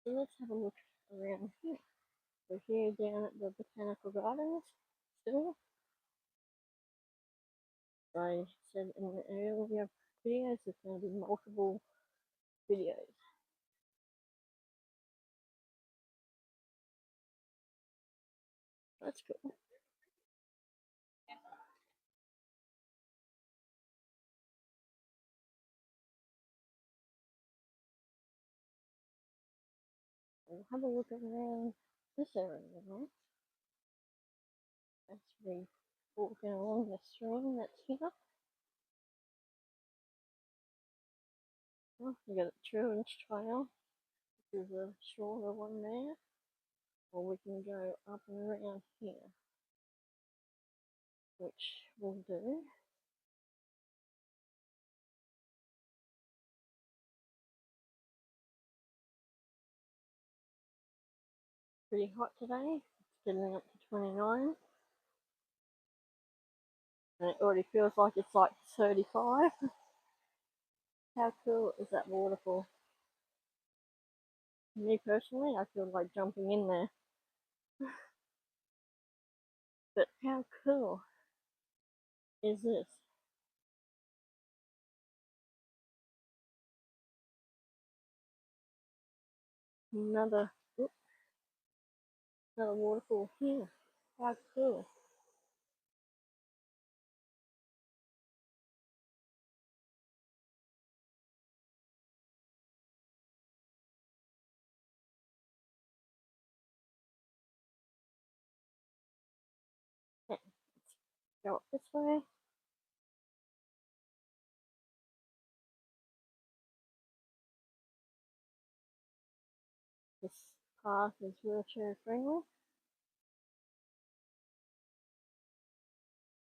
So let's have a look around here. We're here down at the Botanical Gardens still. I said in the earlier videos there's going to be multiple videos. That's cool. We'll have a look around this area now. That's me walking along the stream that's here. Well, we got a Truants Trail. There's a shorter one there. Or we can go up and around here, which we'll do. Pretty hot today. It's getting up to 29. And it already feels like it's like 35. How cool is that waterfall? Me personally, I feel like jumping in there. But how cool is this? Another, another waterfall here. How cool. Okay, let's go up this way. This path is wheelchair friendly.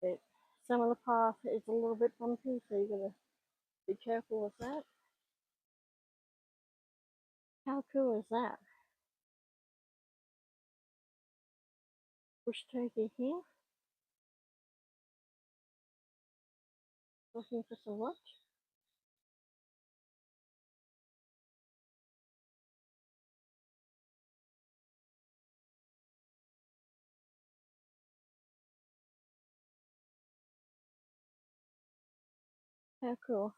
But some of the path is a little bit bumpy, so you gotta be careful with that. How cool is that? Bush turkey here. Looking for some lunch. How cool.